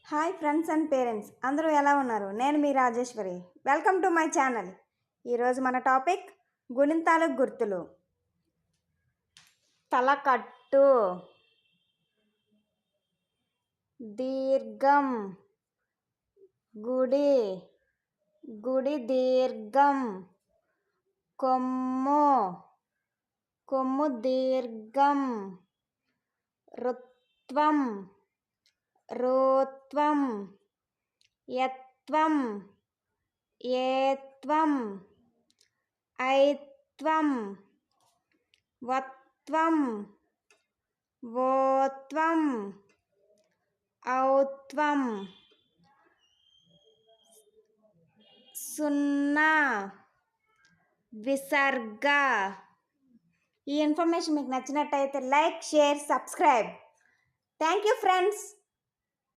Hi friends and parents, అందరూ ఎలా ఉన్నారు? నేను మీ Rajeshwari. Welcome to my channel. ఈరోజు మన టాపిక్ గుణింతాలకు గుర్తులు. తలకట్టు, దీర్ఘం, గుడి, గుడి దీర్ఘం, కొమ్ము, కొమ్ము దీర్ఘం, రుత్వం, రోత్వం, యత్వం, ఏత్వం, ఐత్వం, వత్వం, వోత్వం, ఔత్వం, సున్నా, విసర్గ. ఈ ఇన్ఫర్మేషన్ మీకు నచ్చినట్టయితే like, share, subscribe. Thank you friends.